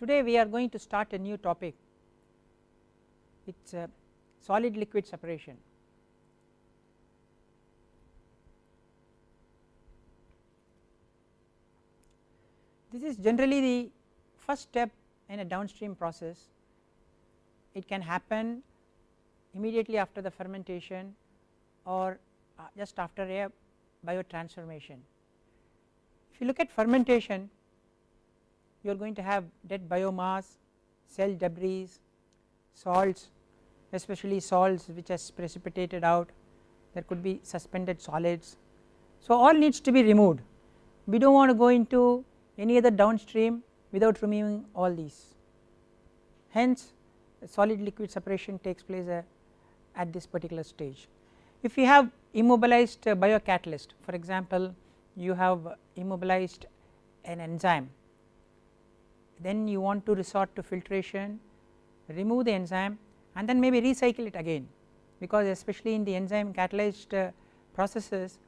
Today we are going to start a new topic. It is solid liquid separation. This is generally the first step in a downstream process. It can happen immediately after the fermentation or just after a biotransformation. If you look at fermentation, you are going to have dead biomass, cell debris, salts, especially salts which has precipitated out, there could be suspended solids. So all needs to be removed. We do not want to go into any other downstream without removing all these. Hence solid liquid separation takes place at this particular stage. If you have immobilized biocatalyst, for example you have immobilized an enzyme, then you want to resort to filtration, remove the enzyme and then maybe recycle it again, because especially in the enzyme catalyzed processes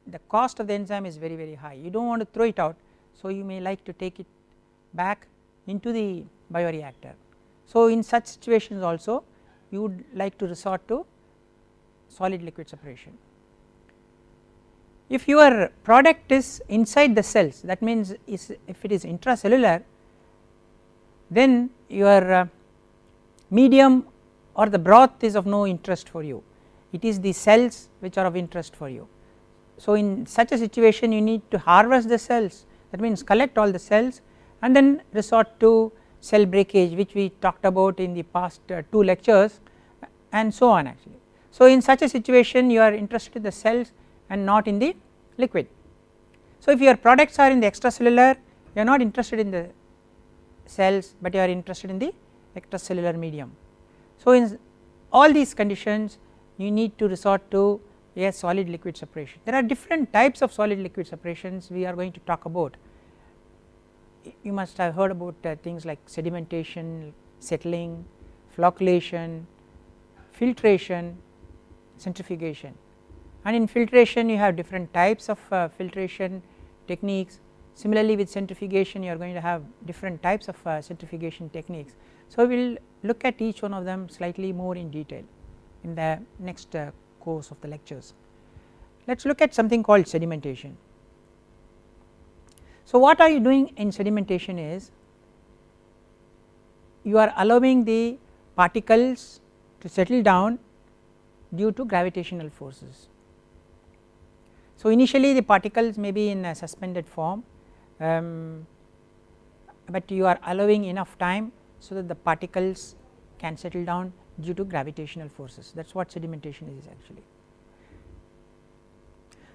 the cost of the enzyme is very high. You do not want to throw it out, so you may like to take it back into the bioreactor. So in such situations also you would like to resort to solid liquid separation. If your product is inside the cells, that means if it is intracellular, then your medium or the broth is of no interest for you, it is the cells which are of interest for you. So in such a situation you need to harvest the cells, that means collect all the cells and then resort to cell breakage, which we talked about in the past 2 lectures and so on actually. So in such a situation you are interested in the cells and not in the liquid. So if your products are in the extracellular, you are not interested in the cells, but you are interested in the extracellular medium. So in all these conditions you need to resort to a solid liquid separation. There are different types of solid liquid separations we are going to talk about. You must have heard about things like sedimentation, settling, flocculation, filtration, centrifugation, and in filtration you have different types of filtration techniques. Similarly with centrifugation you are going to have different types of centrifugation techniques. So we will look at each one of them slightly more in detail in the next course of the lectures. Let us look at something called sedimentation. So what are you doing in sedimentation is you are allowing the particles to settle down due to gravitational forces. So initially the particles may be in a suspended form, but you are allowing enough time so that the particles can settle down due to gravitational forces. That is what sedimentation is actually.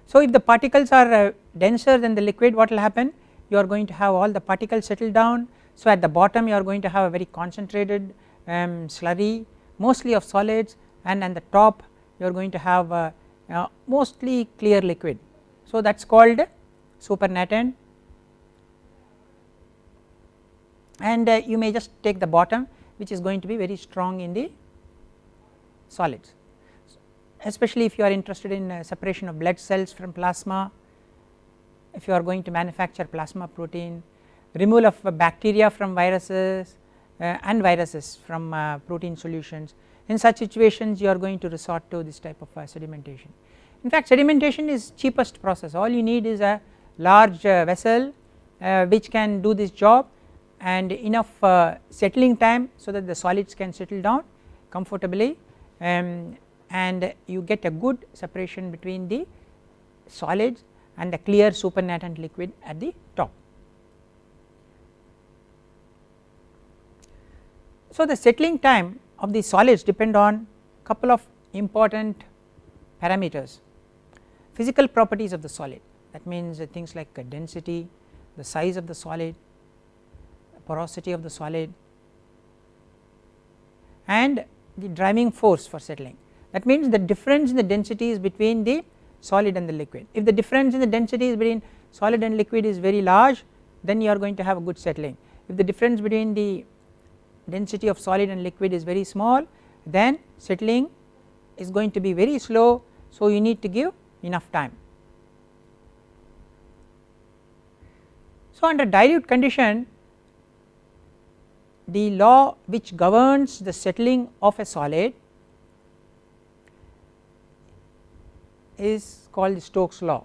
So if the particles are denser than the liquid, what will happen? You are going to have all the particles settle down. So at the bottom you are going to have a very concentrated slurry mostly of solids, and at the top you are going to have mostly clear liquid. So that is called supernatant, and you may just take the bottom, which is going to be very strong in the solids, especially if you are interested in separation of blood cells from plasma, if you are going to manufacture plasma protein, removal of bacteria from viruses and viruses from protein solutions. In such situations you are going to resort to this type of sedimentation. In fact sedimentation is cheapest process. All you need is a large vessel which can do this job and enough settling time so that the solids can settle down comfortably, and you get a good separation between the solids and the clear supernatant liquid at the top. So the settling time of the solids depend on couple of important parameters. Physical properties of the solid, that means things like density, the size of the solid, porosity of the solid, and the driving force for settling. That means the difference in the densities between the solid and the liquid. If the difference in the densities between solid and liquid is very large, then you are going to have a good settling. If the difference between the density of solid and liquid is very small, then settling is going to be very slow, so you need to give enough time. So under dilute condition the law which governs the settling of a solid is called the Stokes law.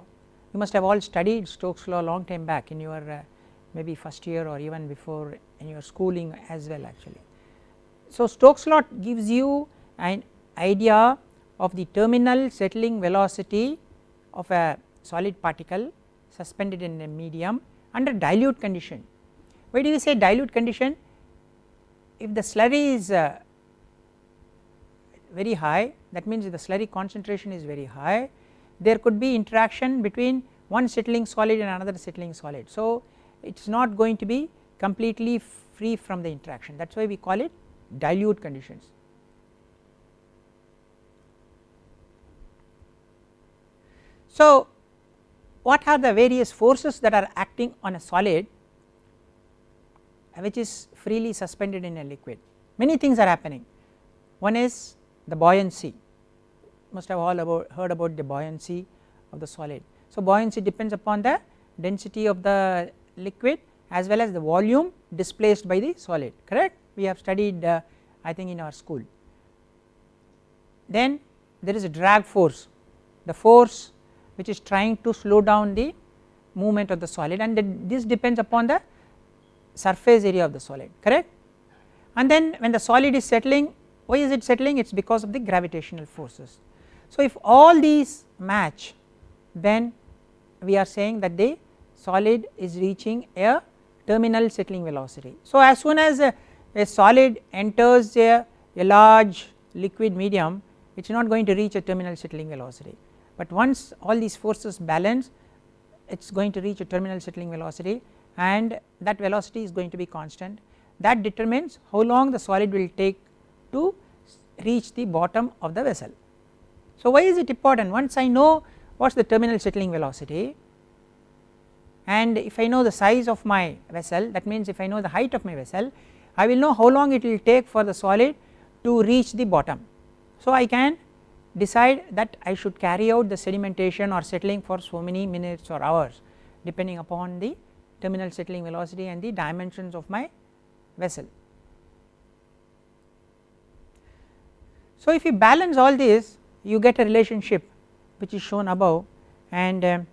You must have all studied Stokes law long time back in your maybe first year or even before in your schooling as well actually. So Stokes law gives you an idea of the terminal settling velocity of a solid particle suspended in a medium under dilute condition. Why do we say dilute condition? If the slurry is very high, that means if the slurry concentration is very high, there could be interaction between one settling solid and another settling solid. So it is not going to be completely free from the interaction, that is why we call it dilute conditions. So what are the various forces that are acting on a solid which is freely suspended in a liquid? Many things are happening. One is the buoyancy, must have all heard about the buoyancy of the solid. So buoyancy depends upon the density of the liquid as well as the volume displaced by the solid, correct? We have studied I think in our school. Then there is a drag force, the force which is trying to slow down the movement of the solid, and this depends upon the surface area of the solid, correct? And then when the solid is settling, why is it settling? It is because of the gravitational forces. So if all these match, then we are saying that the solid is reaching a terminal settling velocity. So as soon as a solid enters a large liquid medium, it is not going to reach a terminal settling velocity, but once all these forces balance, it is going to reach a terminal settling velocity, and that velocity is going to be constant. That determines how long the solid will take to reach the bottom of the vessel. So why is it important? Once I know what is the terminal settling velocity, and if I know the size of my vessel, that means if I know the height of my vessel, I will know how long it will take for the solid to reach the bottom. So I can decide that I should carry out the sedimentation or settling for so many minutes or hours depending upon the terminal settling velocity and the dimensions of my vessel. So if you balance all this, you get a relationship which is shown above, and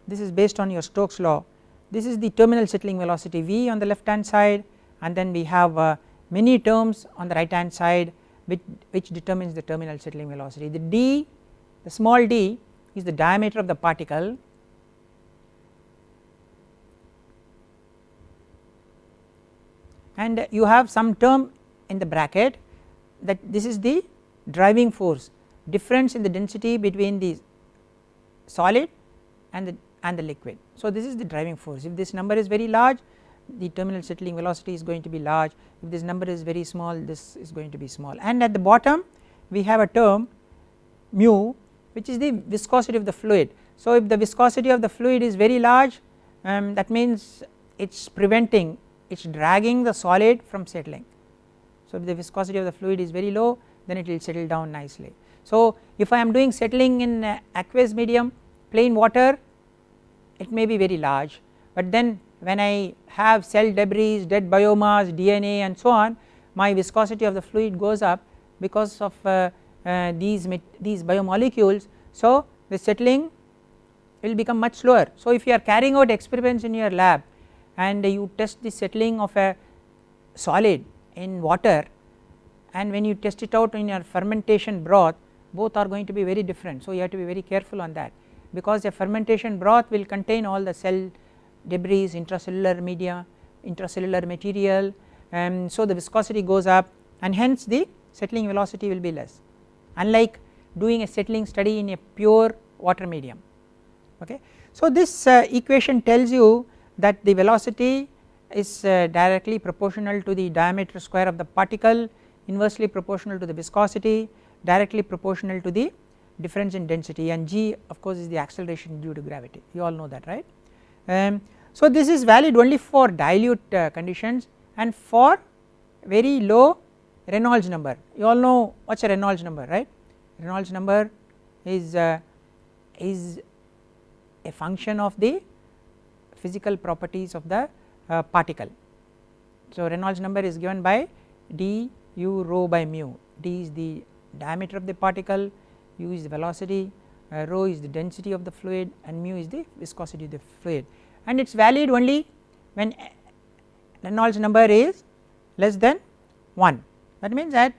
this is based on your Stokes law. This is the terminal settling velocity V on the left hand side, and then we have many terms on the right hand side which determines the terminal settling velocity. The d, the small d, is the diameter of the particle, and you have some term in the bracket that this is the driving force, difference in the density between the solid and the liquid. So this is the driving force. If this number is very large, the terminal settling velocity is going to be large. If this number is very small, this is going to be small. And at the bottom we have a term mu, which is the viscosity of the fluid. So if the viscosity of the fluid is very large, that means it is preventing, it is dragging the solid from settling. So if the viscosity of the fluid is very low, then it will settle down nicely. So if I am doing settling in aqueous medium, plain water, it may be very large, but then when I have cell debris, dead biomass, DNA and so on, my viscosity of the fluid goes up because of these biomolecules. So the settling will become much slower. So if you are carrying out experiments in your lab and you test the settling of a solid in water, and when you test it out in your fermentation broth, both are going to be very different. So you have to be very careful on that, because a fermentation broth will contain all the cell debris, intracellular media, intracellular material, so the viscosity goes up and hence the settling velocity will be less, unlike doing a settling study in a pure water medium. Okay. So this equation tells you that the velocity is directly proportional to the diameter square of the particle, inversely proportional to the viscosity, directly proportional to the difference in density, and g of course is the acceleration due to gravity. You all know that, right? So this is valid only for dilute conditions and for very low Reynolds number. You all know what is a Reynolds number, right? Reynolds number is a function of the physical properties of the particle. So Reynolds number is given by d u rho by mu. D is the diameter of the particle, u is the velocity, rho is the density of the fluid, and mu is the viscosity of the fluid, and it is valid only when Reynolds number is less than 1. That means at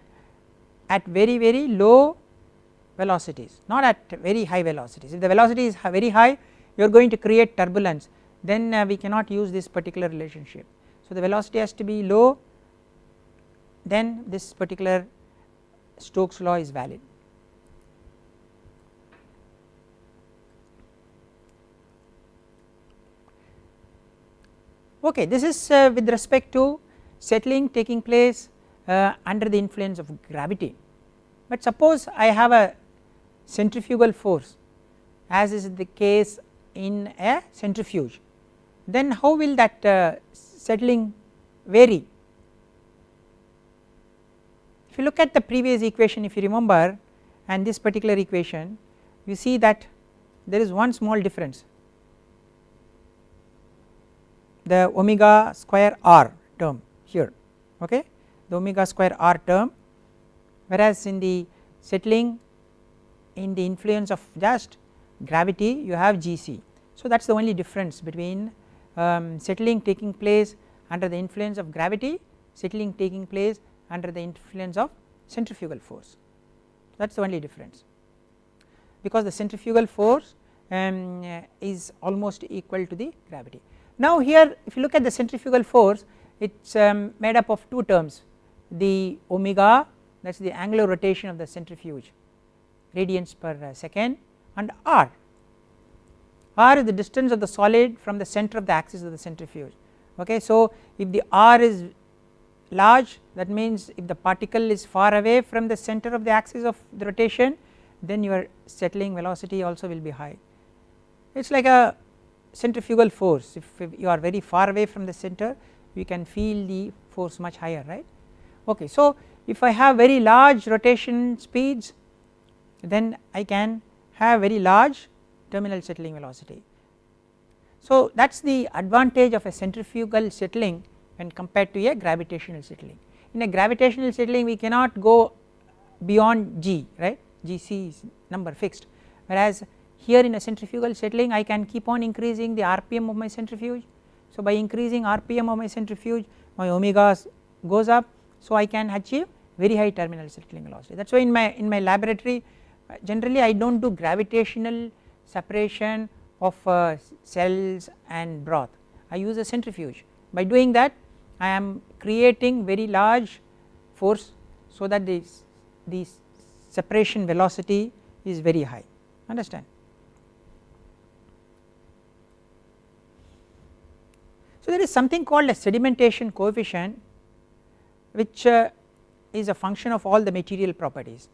very low velocities, not at very high velocities. If the velocity is very high, you are going to create turbulence, then we cannot use this particular relationship. So the velocity has to be low, then this particular Stokes law is valid. Okay, this is with respect to settling taking place under the influence of gravity. But suppose I have a centrifugal force, as is the case in a centrifuge, then how will that settling vary? If you look at the previous equation, if you remember, and this particular equation, you see that there is one small difference, the omega square r term here, okay, the omega square r term, whereas in the settling in the influence of just gravity you have Gc. So that is the only difference between settling taking place under the influence of gravity, settling taking place under the influence of centrifugal force. That is the only difference, because the centrifugal force is almost equal to the gravity. Now here if you look at the centrifugal force, it is made up of two terms, the omega, that is the angular rotation of the centrifuge, radians per second, and r. R is the distance of the solid from the center of the axis of the centrifuge. Okay, so if the r is large, that means if the particle is far away from the center of the axis of the rotation, then your settling velocity also will be high. It is like a centrifugal force, if you are very far away from the center, you can feel the force much higher, right. Okay, so if I have very large rotation speeds, then I can have very large terminal settling velocity. So that is the advantage of a centrifugal settling when compared to a gravitational settling. In a gravitational settling we cannot go beyond g, right, Gc is number fixed, whereas here in a centrifugal settling I can keep on increasing the RPM of my centrifuge. So by increasing RPM of my centrifuge, my omega goes up, so I can achieve very high terminal settling velocity. That is why in my laboratory generally I do not do gravitational separation of cells and broth, I use a centrifuge. By doing that I am creating very large force, so that the separation velocity is very high, understand. So there is something called a sedimentation coefficient, which is a function of all the material properties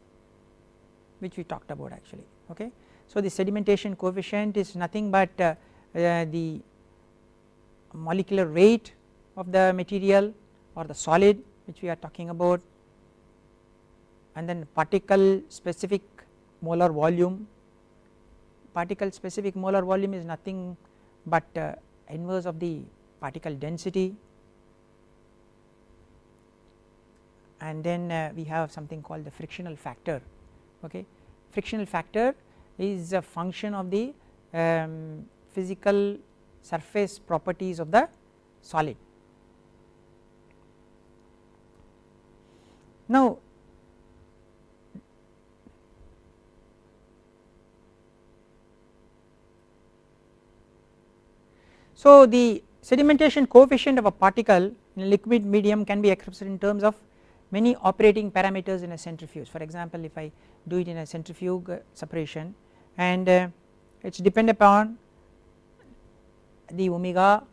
which we talked about actually, okay. So the sedimentation coefficient is nothing but the molecular weight of the material or the solid which we are talking about, and then particle specific molar volume. Particle specific molar volume is nothing but inverse of the particle density, and then we have something called the frictional factor, okay. Frictional factor is a function of the physical surface properties of the solid. Now so the sedimentation coefficient of a particle in a liquid medium can be expressed in terms of many operating parameters in a centrifuge. For example, if I do it in a centrifuge separation, and it is depend upon the omega,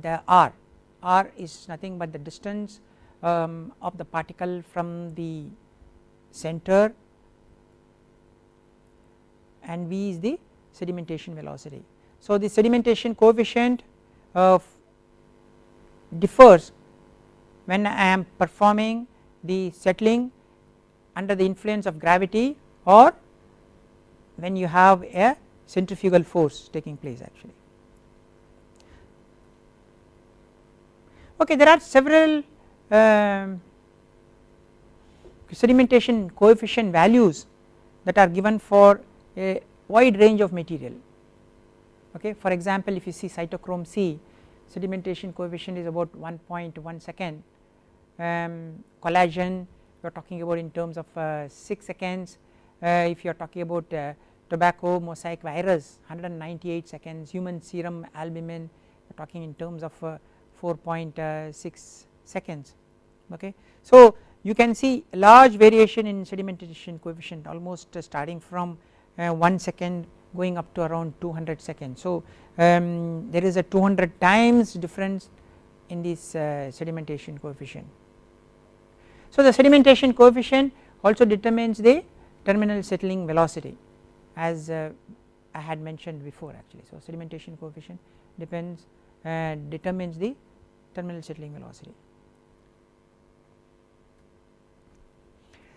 the r is nothing but the distance of the particle from the center, and v is the sedimentation velocity. So the sedimentation coefficient differs when I am performing the settling under the influence of gravity or when you have a centrifugal force taking place actually. Okay, there are several sedimentation coefficient values that are given for a wide range of material. Okay, for example, if you see cytochrome C, sedimentation coefficient is about 1.1 second, collagen you are talking about in terms of 6 seconds, if you are talking about tobacco mosaic virus 198 seconds, human serum albumin you are talking in terms of 4.6 seconds. Okay, so you can see large variation in sedimentation coefficient, almost starting from 1 second going up to around 200 seconds. So there is a 200 times difference in this sedimentation coefficient. So the sedimentation coefficient also determines the terminal settling velocity, as I had mentioned before actually. So sedimentation coefficient determines the terminal settling velocity.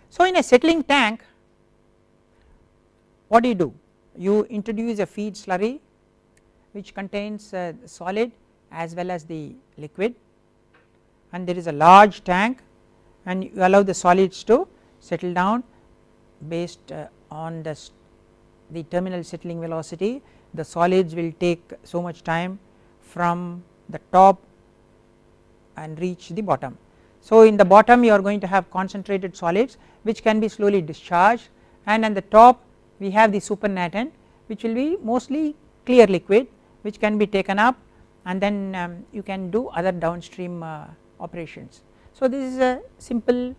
So in a settling tank, what do? You introduce a feed slurry which contains solid as well as the liquid, and there is a large tank, and you allow the solids to settle down based on the terminal settling velocity. The solids will take so much time from the top and reach the bottom. So in the bottom you are going to have concentrated solids which can be slowly discharged, and at the top we have the supernatant which will be mostly clear liquid which can be taken up, and then you can do other downstream operations. So this is a simple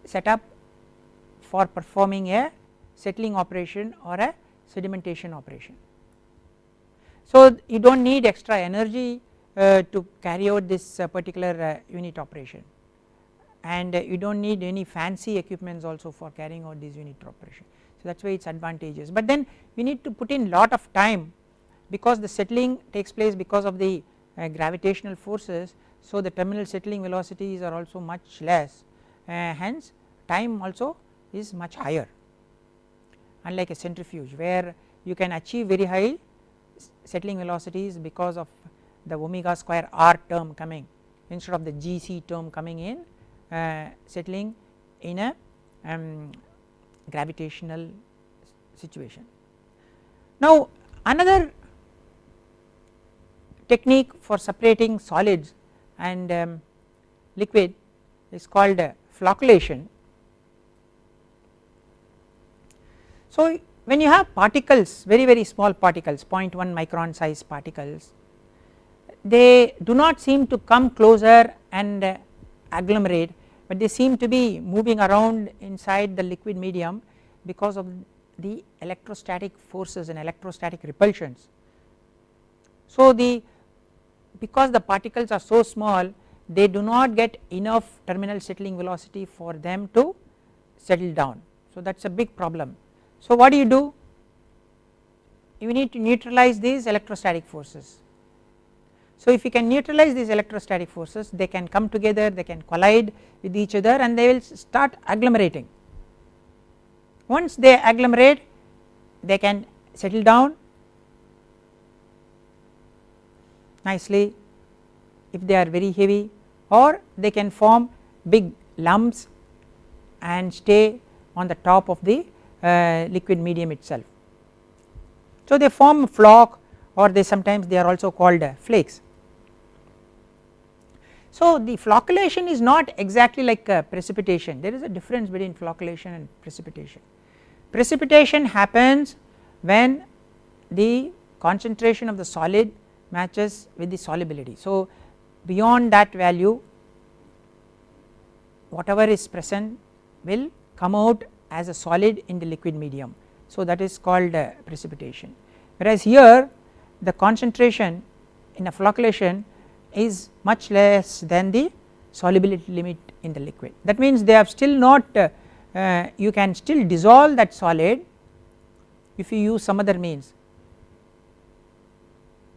setup for performing a settling operation or a sedimentation operation. So you do not need extra energy to carry out this particular unit operation, and you do not need any fancy equipments also for carrying out this unit operation. So that is why it is advantageous, but then you need to put in lot of time because the settling takes place because of the gravitational forces. So the terminal settling velocities are also much less, hence time also is much higher, unlike a centrifuge where you can achieve very high settling velocities because of the omega square r term coming instead of the gc term coming in settling in a gravitational situation. Now another technique for separating solids and liquid is called flocculation. So when you have particles, very small particles, 0.1 micron size particles, they do not seem to come closer and agglomerate, but they seem to be moving around inside the liquid medium because of the electrostatic forces and electrostatic repulsions. So because the particles are so small, they do not get enough terminal settling velocity for them to settle down. So that is a big problem. So what do? You need to neutralize these electrostatic forces. So if you can neutralize these electrostatic forces, they can come together, they can collide with each other, and they will start agglomerating. Once they agglomerate, they can settle down nicely if they are very heavy, or they can form big lumps and stay on the top of the liquid medium itself. So they form flock, or sometimes they are also called flakes. So the flocculation is not exactly like precipitation. There is a difference between flocculation and precipitation. Precipitation happens when the concentration of the solid matches with the solubility. So beyond that value, whatever is present will come out as a solid in the liquid medium. So that is called precipitation, whereas here the concentration in a flocculation is much less than the solubility limit in the liquid. That means they have still not you can still dissolve that solid if you use some other means.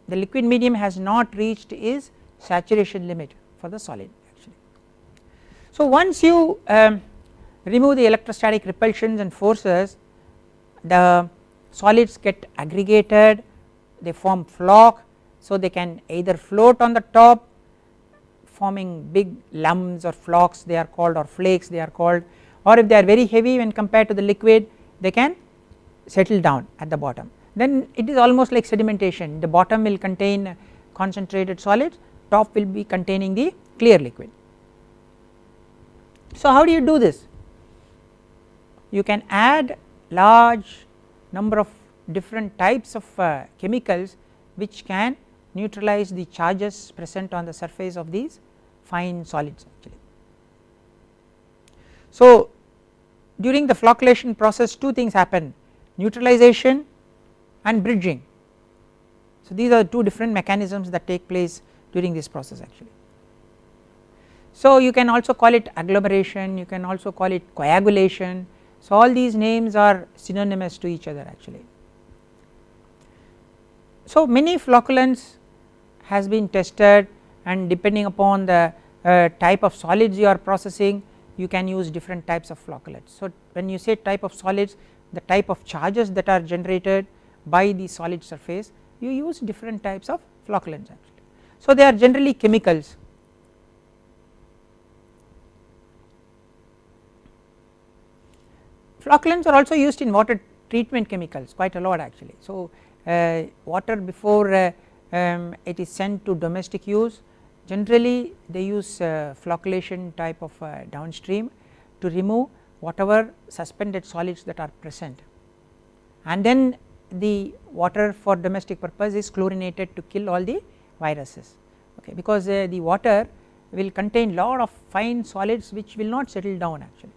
The liquid medium has not reached its saturation limit for the solid actually. So once you remove the electrostatic repulsions and forces, the solids get aggregated, they form flock, so they can either float on the top, forming big lumps or flocks they are called, or flakes they are called, or if they are very heavy when compared to the liquid they can settle down at the bottom, then it is almost like sedimentation. The bottom will contain concentrated solids, top will be containing the clear liquid. So how do you do this? You can add large number of different types of chemicals which can neutralize the charges present on the surface of these fine solids actually. So during the flocculation process two things happen, neutralization and bridging. So these are two different mechanisms that take place during this process actually. So you can also call it agglomeration, you can also call it coagulation. So all these names are synonymous to each other actually. So many flocculants has been tested, and depending upon the type of solids you are processing you can use different types of flocculants. So when you say type of solids, the type of charges that are generated by the solid surface, you use different types of flocculants actually. So they are generally chemicals. Flocculants are also used in water treatment chemicals quite a lot actually. So water before it is sent to domestic use, generally they use flocculation type of downstream to remove whatever suspended solids that are present, and then the water for domestic purpose is chlorinated to kill all the viruses, okay, because the water will contain lot of fine solids which will not settle down actually,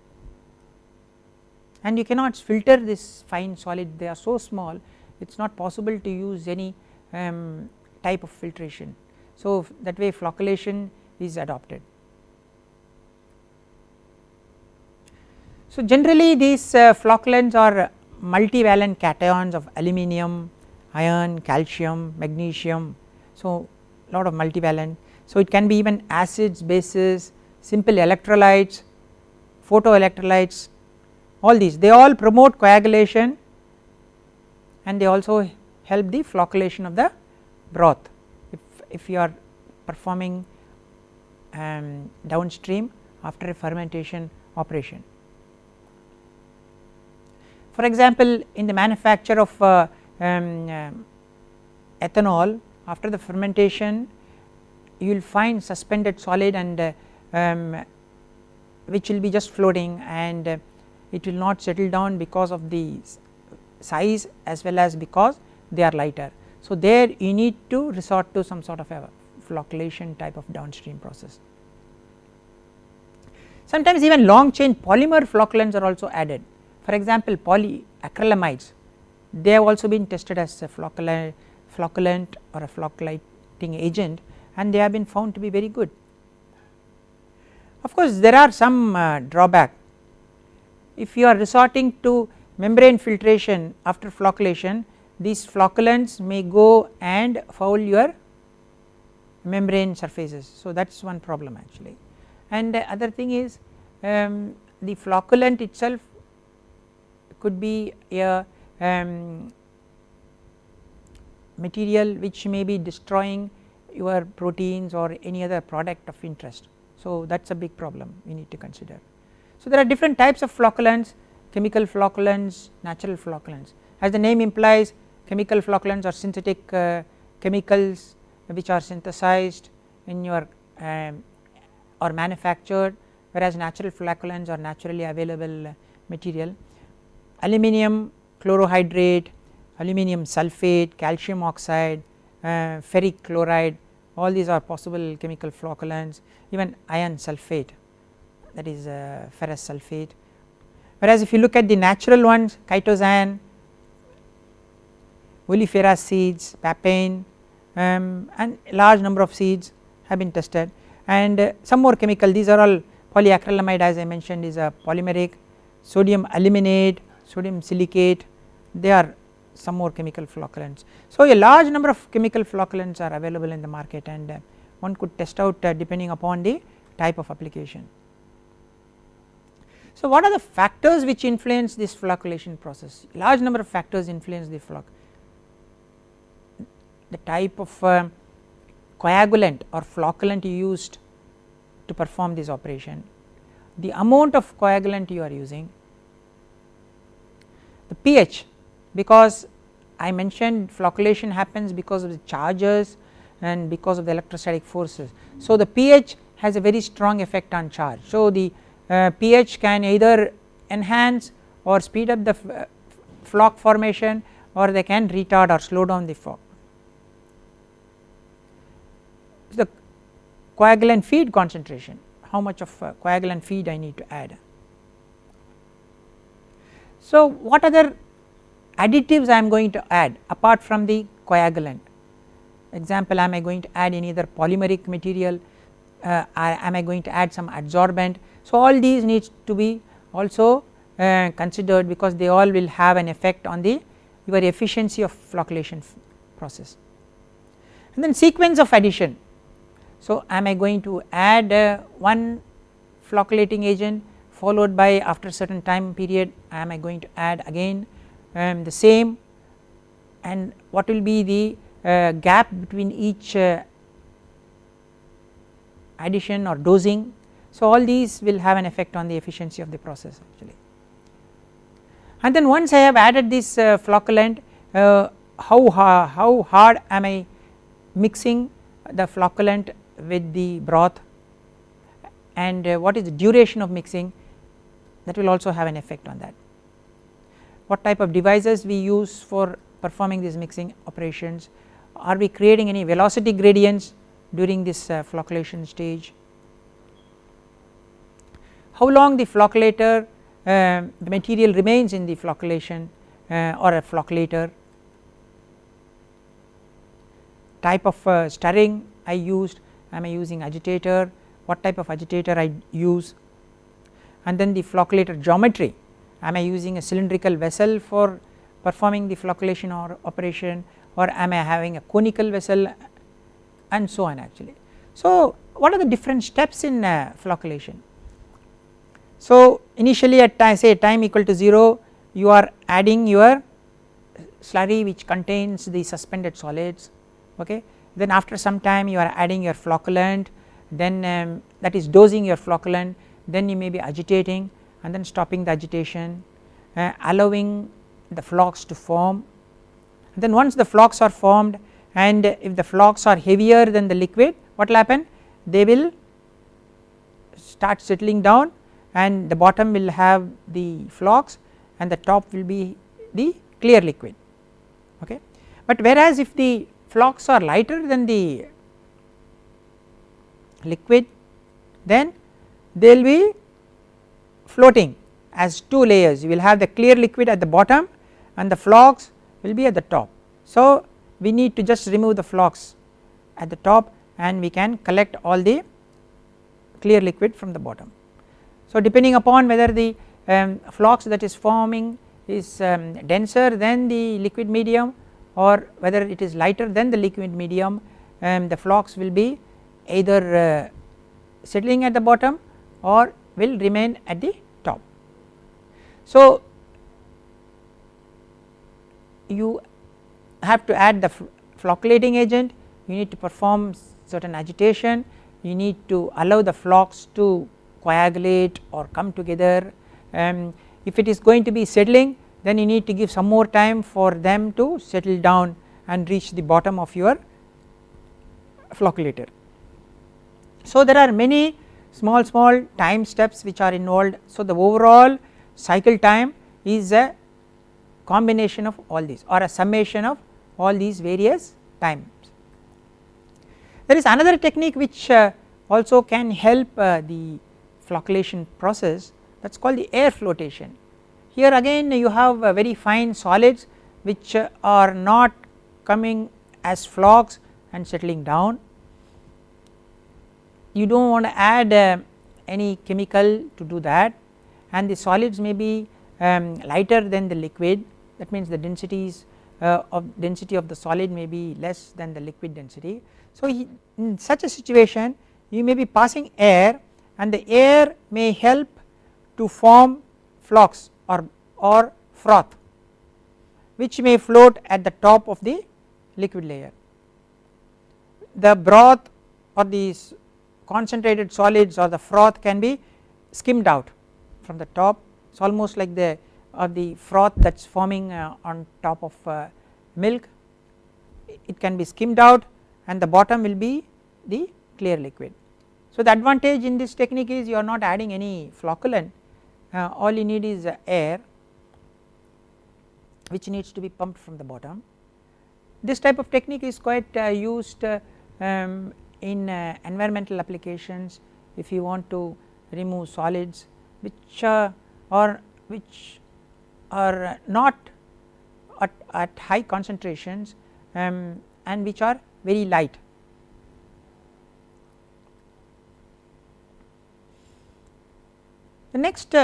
and you cannot filter this fine solid, they are so small it is not possible to use any type of filtration. So that way flocculation is adopted. So generally these flocculants are multivalent cations of aluminum, iron, calcium, magnesium, so lot of multivalent. So it can be even acids, bases, simple electrolytes, photoelectrolytes, all these they all promote coagulation and they also help the flocculation of the broth if you are performing downstream after a fermentation operation. For example, in the manufacture of ethanol, after the fermentation you will find suspended solid and which will be just floating, and it will not settle down because of the size as well as because they are lighter. So there you need to resort to some sort of a flocculation type of downstream process. Sometimes even long chain polymer flocculants are also added. For example, polyacrylamides, they have also been tested as a flocculant or a flocculating agent, and they have been found to be very good. Of course there are some drawback. If you are resorting to membrane filtration after flocculation, these flocculants may go and foul your membrane surfaces, so that is one problem actually. And the other thing is the flocculant itself could be a material which may be destroying your proteins or any other product of interest, so that is a big problem we need to consider. So there are different types of flocculants, chemical flocculants, natural flocculants. As the name implies, chemical flocculants are synthetic chemicals which are synthesized in your or manufactured, whereas natural flocculants are naturally available material. Aluminum chlorohydrate, aluminum sulphate, calcium oxide, ferric chloride, all these are possible chemical flocculants, even iron sulphate, that is ferrous sulphate. Whereas if you look at the natural ones, chitosan, oleifera seeds, papain, and large number of seeds have been tested, and some more chemical, these are all polyacrylamide, as I mentioned, is a polymeric, sodium aluminate, sodium silicate, they are some more chemical flocculants. So a large number of chemical flocculants are available in the market, and one could test out depending upon the type of application. So what are the factors which influence this flocculation process? Large number of factors influence the the type of coagulant or flocculant you used to perform this operation, the amount of coagulant you are using, the pH, because I mentioned flocculation happens because of the charges and because of the electrostatic forces. So, the pH has a very strong effect on charge. So, the pH can either enhance or speed up the floc formation, or they can retard or slow down the floc. The coagulant feed concentration, how much of coagulant feed I need to add. So, what other additives I am going to add apart from the coagulant? Example, am I going to add any other polymeric material, am I going to add some adsorbent. So, all these needs to be also considered, because they all will have an effect on the your efficiency of flocculation process. And then sequence of addition. So, am I going to add one flocculating agent followed by, after a certain time period, am I going to add again the same, and what will be the gap between each addition or dosing. So, all these will have an effect on the efficiency of the process actually. And then once I have added this flocculant, how hard am I mixing the flocculant with the broth, and what is the duration of mixing, that will also have an effect on that. What type of devices we use for performing these mixing operations, are we creating any velocity gradients during this flocculation stage, how long the flocculator the material remains in the flocculation or a flocculator, type of stirring I used, am I using agitator, what type of agitator I use, and then the flocculator geometry, am I using a cylindrical vessel for performing the flocculation or operation, or am I having a conical vessel, and so on actually. So, what are the different steps in flocculation? So, initially at say time equal to 0, you are adding your slurry which contains the suspended solids, okay. Then after some time you are adding your flocculant, then that is dosing your flocculant, then you may be agitating and then stopping the agitation, allowing the flocs to form. Then once the flocs are formed, and if the flocs are heavier than the liquid, what will happen? They will start settling down, and the bottom will have the flocs and the top will be the clear liquid, okay. But whereas if the flocs are lighter than the liquid, then they will be floating as two layers. You will have the clear liquid at the bottom and the flocs will be at the top. So, we need to just remove the flocs at the top and we can collect all the clear liquid from the bottom. So, depending upon whether the flocs that is forming is denser than the liquid medium or whether it is lighter than the liquid medium, the flocs will be either settling at the bottom or will remain at the top. So, you have to add the flocculating agent, you need to perform certain agitation, you need to allow the flocs to coagulate or come together. If it is going to be settling, then you need to give some more time for them to settle down and reach the bottom of your flocculator. So, there are many small time steps which are involved. So, the overall cycle time is a combination of all these or a summation of all these various times. There is another technique which also can help the flocculation process, that is called the air flotation. Here again you have very fine solids which are not coming as flocs and settling down. You do not want to add any chemical to do that, and the solids may be lighter than the liquid, that means the densities density of the solid may be less than the liquid density. So, in such a situation you may be passing air and the air may help to form flocs or froth which may float at the top of the liquid layer. The broth or the concentrated solids or the froth can be skimmed out from the top. It is almost like the froth that is forming on top of milk. It can be skimmed out and the bottom will be the clear liquid. So the advantage in this technique is you are not adding any flocculant, all you need is air which needs to be pumped from the bottom. This type of technique is quite used in environmental applications. If you want to remove solids which are not at high concentrations and which are very light. The next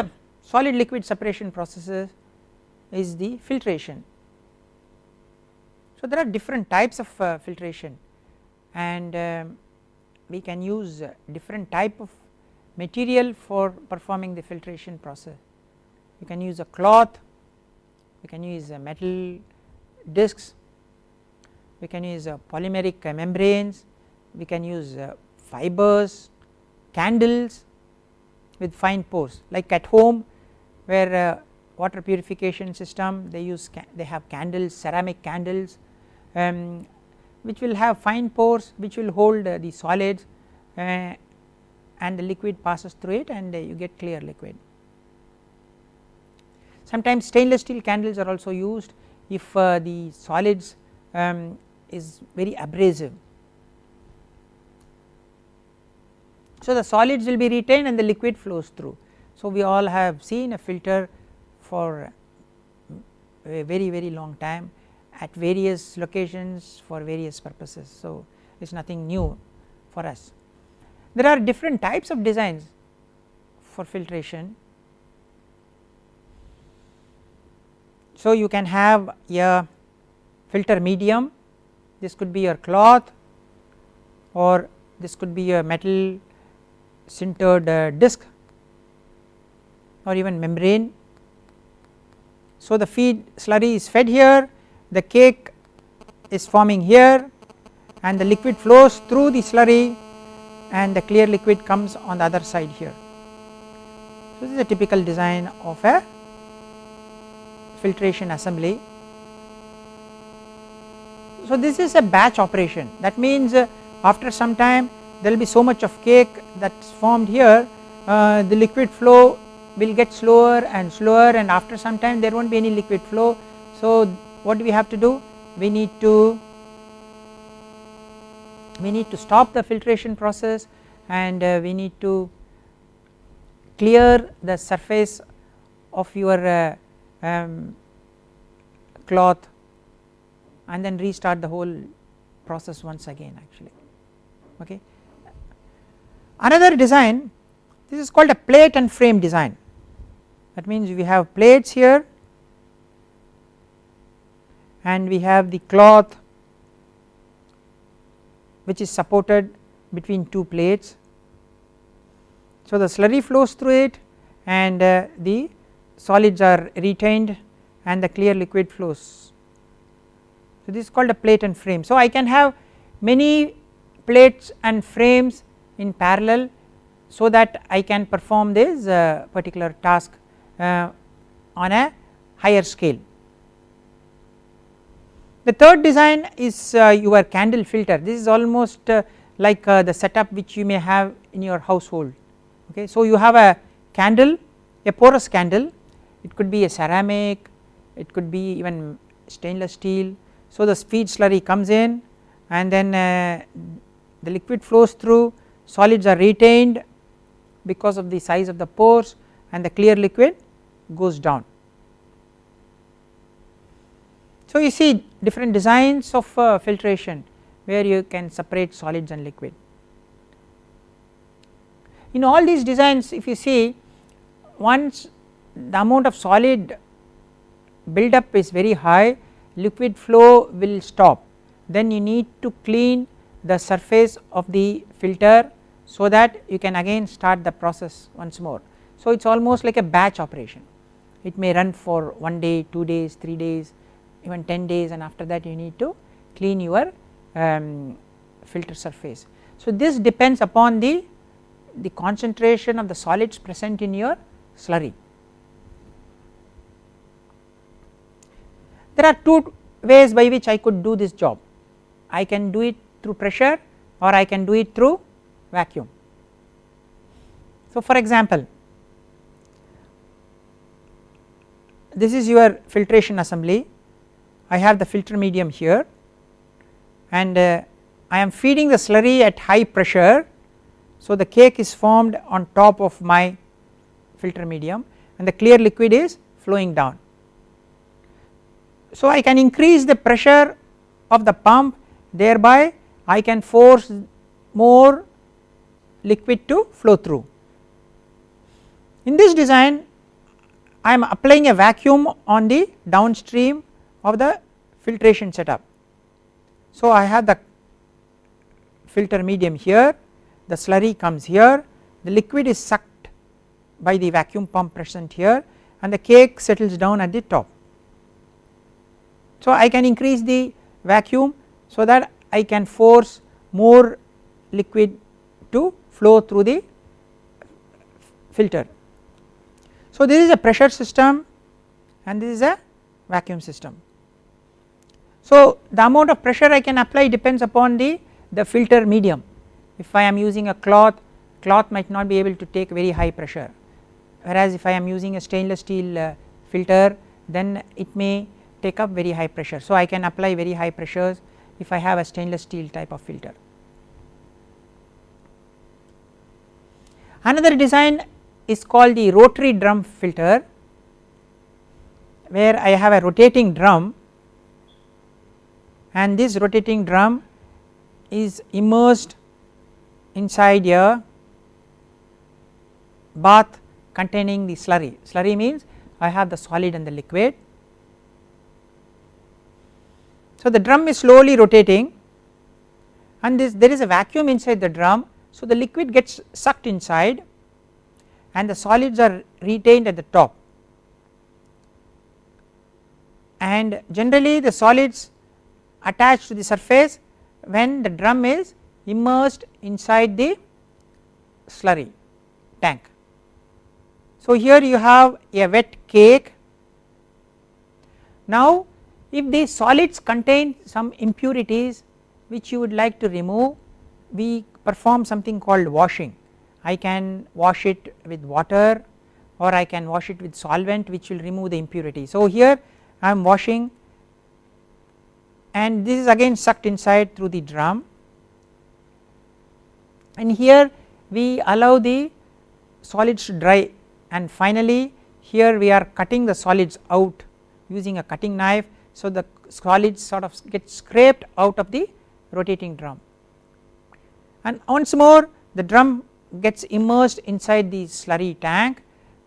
solid liquid separation processes is the filtration. So there are different types of filtration, and we can use different type of material for performing the filtration process. You can use a cloth, you can use metal discs, we can use polymeric membranes, we can use fibers, candles with fine pores, like at home where water purification system they have candles, ceramic candles which will have fine pores which will hold the solids and the liquid passes through it and you get clear liquid. Sometimes stainless steel candles are also used if the solids is very abrasive. So the solids will be retained and the liquid flows through. So we all have seen a filter for a very long time at various locations for various purposes, so it is nothing new for us. There are different types of designs for filtration. So you can have a filter medium, this could be your cloth or this could be a metal sintered disc or even membrane. So the feed slurry is fed here, the cake is forming here and the liquid flows through the slurry and the clear liquid comes on the other side here. So this is a typical design of a filtration assembly. So this is a batch operation, that means after some time there will be so much of cake that is formed here, the liquid flow will get slower and slower and after some time there will not be any liquid flow. So what do we have to do? We need to stop the filtration process and we need to clear the surface of your cloth and then restart the whole process once again actually. Okay. Another design, this is called a plate and frame design. That means we have plates here and we have the cloth which is supported between two plates. So the slurry flows through it and the solids are retained and the clear liquid flows. So this is called a plate and frame. So I can have many plates and frames in parallel so that I can perform this particular task on a higher scale. The third design is your candle filter. This is almost like the setup which you may have in your household. Okay. So you have a candle, a porous candle, it could be a ceramic, it could be even stainless steel. So the feed slurry comes in and then the liquid flows through, solids are retained because of the size of the pores and the clear liquid goes down. So you see different designs of filtration where you can separate solids and liquid. In all these designs if you see, once the amount of solid buildup is very high, liquid flow will stop, then you need to clean the surface of the filter so that you can again start the process once more. So it is almost like a batch operation, it may run for 1 day, 2 days, 3 days, even 10 days, and after that you need to clean your filter surface. So this depends upon the the concentration of the solids present in your slurry. There are two ways by which I could do this job. I can do it through pressure or I can do it through vacuum. So for example, this is your filtration assembly. I have the filter medium here and I am feeding the slurry at high pressure. So the cake is formed on top of my filter medium and the clear liquid is flowing down. So I can increase the pressure of the pump, thereby I can force more liquid to flow through. In this design I am applying a vacuum on the downstream of the filtration setup. So I have the filter medium here, the slurry comes here, the liquid is sucked by the vacuum pump present here and the cake settles down at the top. So I can increase the vacuum so that I can force more liquid to flow through the filter. So this is a pressure system and this is a vacuum system. So the amount of pressure I can apply depends upon the filter medium. If I am using a cloth might not be able to take very high pressure, whereas if I am using a stainless steel filter then it may take up very high pressure. So I can apply very high pressures if I have a stainless steel type of filter. Another design is called the rotary drum filter, where I have a rotating drum and this rotating drum is immersed inside a bath containing the slurry. Slurry means I have the solid and the liquid. So the drum is slowly rotating and there is a vacuum inside the drum, so the liquid gets sucked inside and the solids are retained at the top, and generally the solids attach to the surface when the drum is immersed inside the slurry tank. So here you have a wet cake. Now if the solids contain some impurities which you would like to remove, we perform something called washing. I can wash it with water or I can wash it with solvent which will remove the impurity. So here I am washing and this is again sucked inside through the drum, and here we allow the solids to dry, and finally here we are cutting the solids out using a cutting knife. So the solids sort of get scraped out of the rotating drum, and once more the drum gets immersed inside the slurry tank,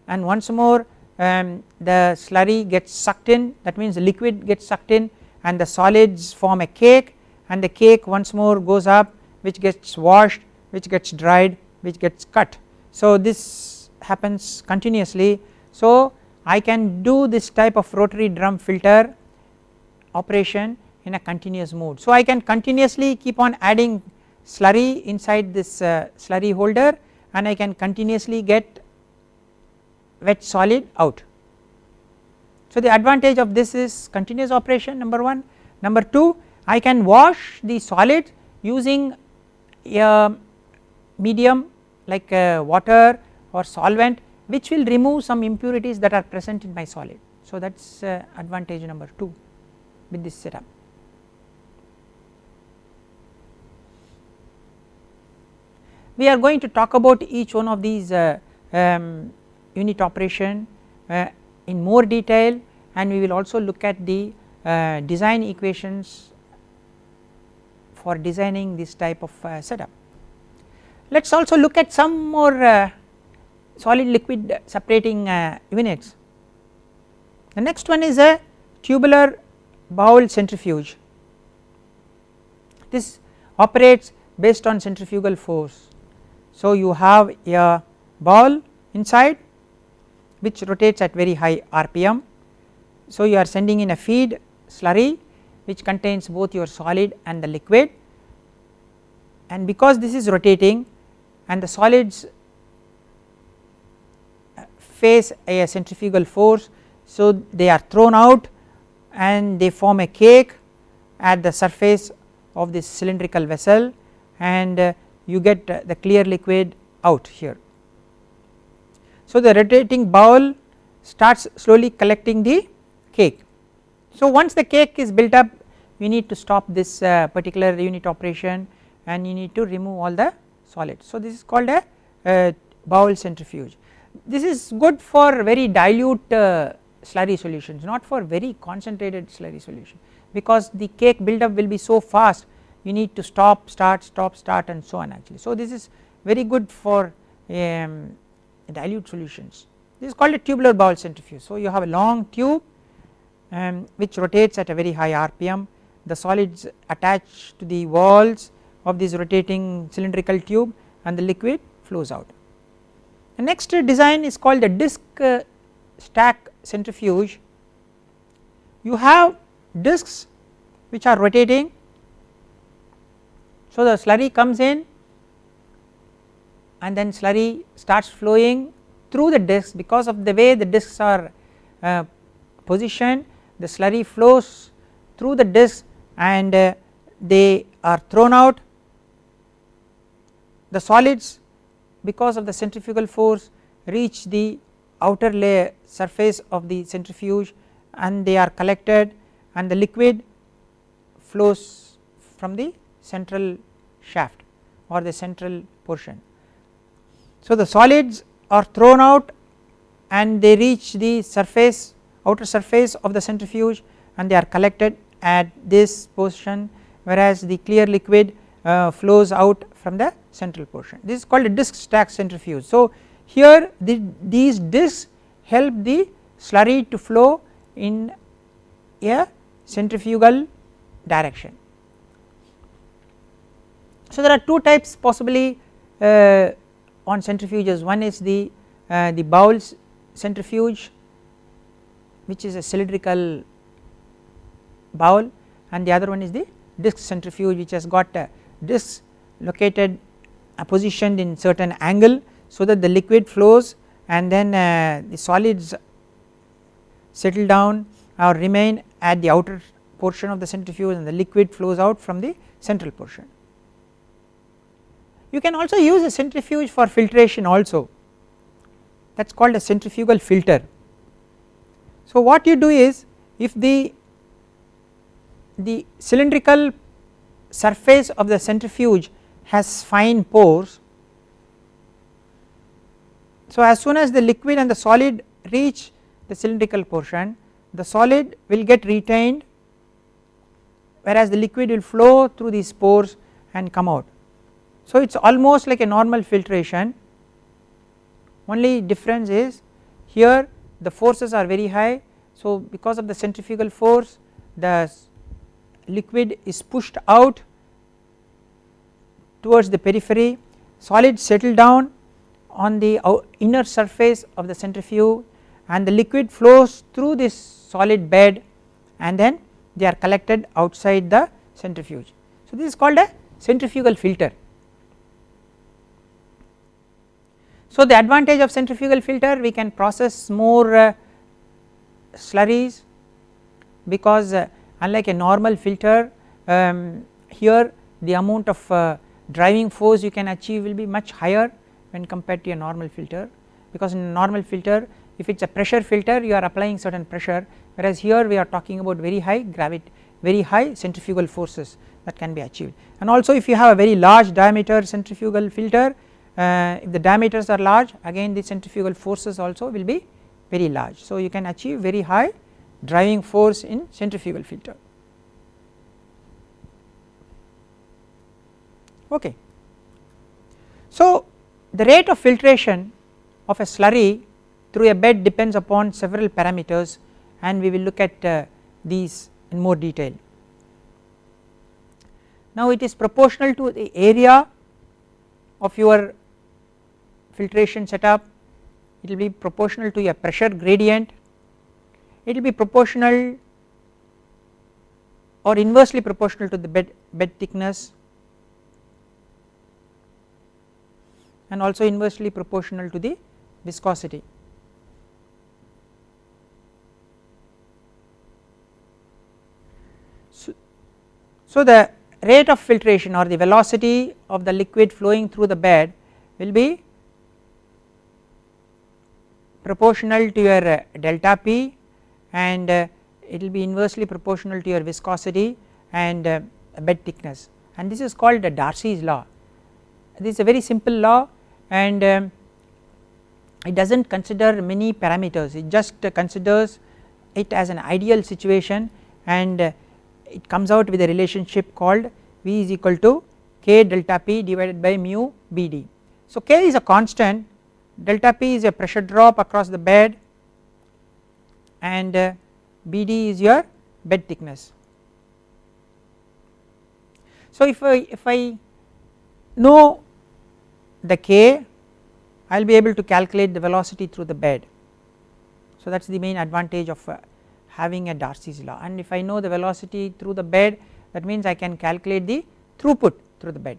and once more the slurry gets sucked in, that means the liquid gets sucked in and the solids form a cake, and the cake once more goes up, which gets washed, which gets dried, which gets cut. So this happens continuously. So I can do this type of rotary drum filter operation in a continuous mode. So I can continuously keep on adding slurry inside this slurry holder, and I can continuously get wet solid out. So the advantage of this is continuous operation, number one. Number two, I can wash the solid using a medium like water or solvent which will remove some impurities that are present in my solid. So that is advantage number two with this setup. We are going to talk about each one of these unit operation in more detail, and we will also look at the design equations for designing this type of setup. Let us also look at some more solid liquid separating units. The next one is a tubular bowl centrifuge. This operates based on centrifugal force. So you have a ball inside which rotates at very high RPM. So you are sending in a feed slurry which contains both your solid and the liquid, and because this is rotating and the solids face a centrifugal force, so they are thrown out and they form a cake at the surface of this cylindrical vessel, and you get the clear liquid out here. So the rotating bowl starts slowly collecting the cake. So once the cake is built up, you need to stop this particular unit operation and you need to remove all the solids. So this is called a bowl centrifuge. This is good for very dilute slurry solutions, not for very concentrated slurry solution, because the cake buildup will be so fast, you need to stop, start, and so on actually. So this is very good for dilute solutions. This is called a tubular bowl centrifuge. So you have a long tube which rotates at a very high RPM, the solids attach to the walls of this rotating cylindrical tube and the liquid flows out. The next design is called the disc stack centrifuge. You have discs which are rotating, so the slurry comes in and then slurry starts flowing through the discs. Because of the way the discs are positioned, the slurry flows through the discs and they are thrown out. The solids, because of the centrifugal force, reach the outer layer surface of the centrifuge and they are collected, and the liquid flows from the central shaft or the central portion. So the solids are thrown out and they reach the surface, outer surface of the centrifuge, and they are collected at this position, whereas the clear liquid flows out from the central portion. This is called a disc stack centrifuge. So here these discs help the slurry to flow in a centrifugal direction. So there are two types possibly on centrifuges. One is the bowl centrifuge, which is a cylindrical bowl, and the other one is the disc centrifuge, which has got discs located positioned in certain angle, so that the liquid flows and then the solids settle down or remain at the outer portion of the centrifuge and the liquid flows out from the central portion. You can also use a centrifuge for filtration also, that is called a centrifugal filter. So what you do is, if the cylindrical surface of the centrifuge has fine pores, so as soon as the liquid and the solid reach the cylindrical portion, the solid will get retained, whereas the liquid will flow through these pores and come out. So it is almost like a normal filtration, only difference is here the forces are very high. So because of the centrifugal force, the liquid is pushed out towards the periphery, solids settle down on the inner surface of the centrifuge, and the liquid flows through this solid bed and then they are collected outside the centrifuge. So this is called a centrifugal filter. So the advantage of centrifugal filter, we can process more slurries, because unlike a normal filter, here the amount of driving force you can achieve will be much higher when compared to a normal filter, because in a normal filter, if it is a pressure filter, you are applying certain pressure, whereas here we are talking about very high gravity, very high centrifugal forces that can be achieved. And also if you have a very large diameter centrifugal filter, if the diameters are large, again the centrifugal forces also will be very large. So you can achieve very high driving force in centrifugal filter. Okay. So the rate of filtration of a slurry through a bed depends upon several parameters, and we will look at these in more detail. Now it is proportional to the area of your filtration setup, it will be proportional to your pressure gradient, it will be proportional or inversely proportional to the bed thickness, and also inversely proportional to the viscosity. So the rate of filtration or the velocity of the liquid flowing through the bed will be proportional to your delta P, and it will be inversely proportional to your viscosity and bed thickness, and this is called the Darcy's law. This is a very simple law, and it does not consider many parameters, it just considers it as an ideal situation, and it comes out with a relationship called V is equal to K delta P divided by mu Bd. So K is a constant, delta P is a pressure drop across the bed, and Bd is your bed thickness. So if I know the K, I will be able to calculate the velocity through the bed. So that is the main advantage of having a Darcy's law, and if I know the velocity through the bed, that means I can calculate the throughput through the bed.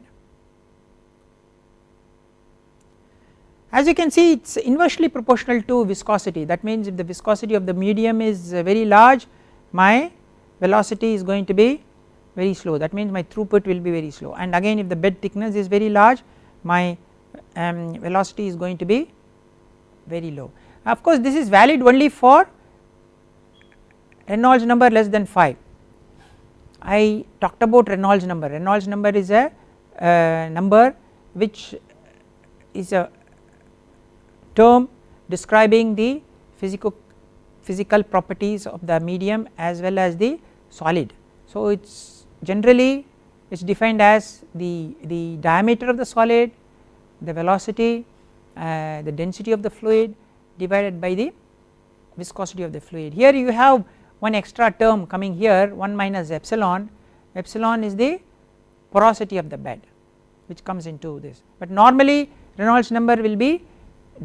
As you can see, it is inversely proportional to viscosity, that means if the viscosity of the medium is very large, my velocity is going to be very slow, that means my throughput will be very slow, and again if the bed thickness is very large, my velocity is going to be very low. Of course this is valid only for Reynolds number less than 5. I talked about Reynolds number. Reynolds number is a number which is a term describing the physical properties of the medium as well as the solid. So it is generally defined as the diameter of the solid, the velocity, the density of the fluid divided by the viscosity of the fluid. Here you have one extra term coming here, 1 minus epsilon. Epsilon is the porosity of the bed which comes into this, but normally Reynolds number will be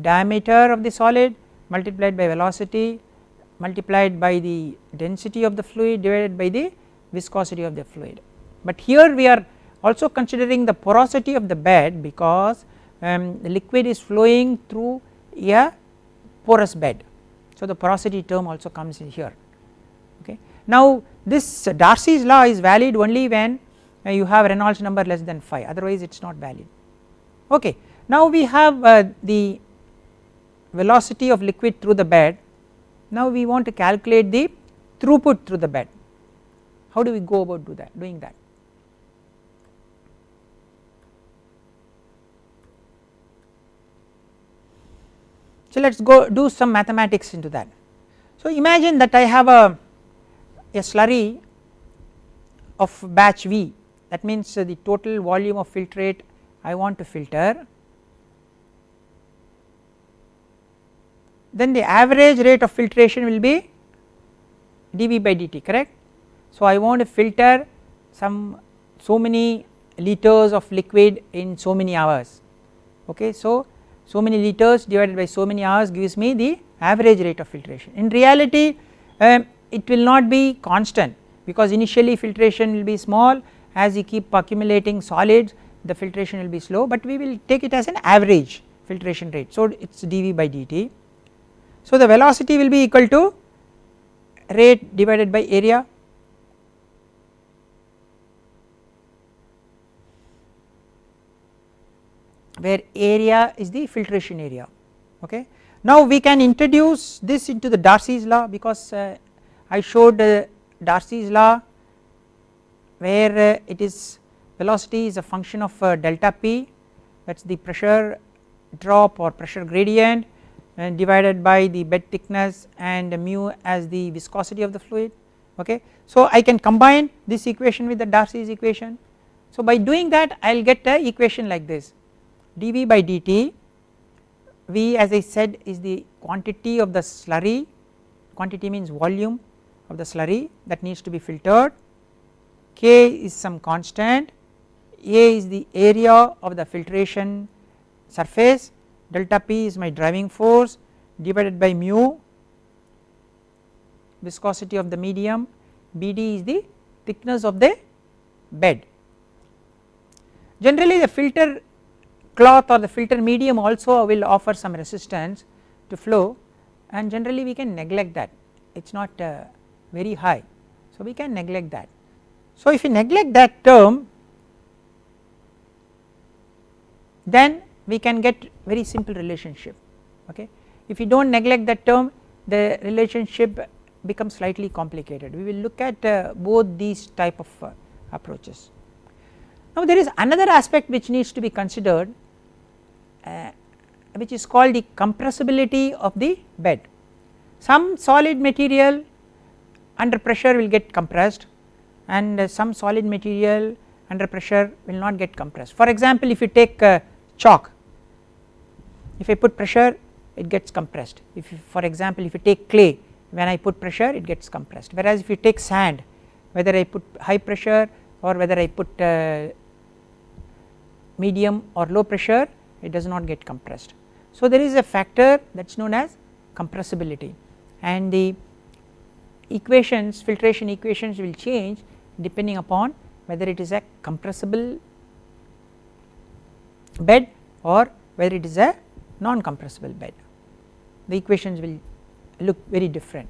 diameter of the solid multiplied by velocity multiplied by the density of the fluid divided by the viscosity of the fluid. But here we are also considering the porosity of the bed because the liquid is flowing through a porous bed, so the porosity term also comes in here. Okay. Now this Darcy's law is valid only when you have Reynolds number less than 5, otherwise it is not valid. Okay. Now we have the velocity of liquid through the bed. Now we want to calculate the throughput through the bed. How do we go about doing that? So let us go do some mathematics into that. So imagine that I have a slurry of batch V, that means the total volume of filtrate I want to filter, then the average rate of filtration will be dV by dt, correct. So I want to filter so many liters of liquid in so many hours, okay. So many liters divided by so many hours gives me the average rate of filtration. In reality it will not be constant because initially filtration will be small, as you keep accumulating solids the filtration will be slow, but we will take it as an average filtration rate, so it is dV by dt. So the velocity will be equal to rate divided by area, where area is the filtration area, okay. Now we can introduce this into the Darcy's law because I showed Darcy's law where it is velocity is a function of delta P, that is the pressure drop or pressure gradient, and divided by the bed thickness and mu as the viscosity of the fluid, okay. So I can combine this equation with the Darcy's equation. So by doing that I will get a equation like this: dV by dt, V as I said is the quantity of the slurry, quantity means volume of the slurry that needs to be filtered, K is some constant, A is the area of the filtration surface, delta P is my driving force divided by mu viscosity of the medium, Bd is the thickness of the bed. Generally the filter cloth or the filter medium also will offer some resistance to flow, and generally we can neglect that, it is not very high, so we can neglect that. So if you neglect that term, then we can get very simple relationship, okay. If you do not neglect that term, the relationship becomes slightly complicated. We will look at both these type of approaches. Now there is another aspect which needs to be considered, which is called the compressibility of the bed. Some solid material under pressure will get compressed, and some solid material under pressure will not get compressed. For example, if you take chalk, if I put pressure it gets compressed. If you, for example, if you take clay, when I put pressure it gets compressed, whereas if you take sand, whether I put high pressure or whether I put medium or low pressure, it does not get compressed. So there is a factor that is known as compressibility, and the equations, filtration equations will change depending upon whether it is a compressible bed or whether it is a non compressible bed. The equations will look very different.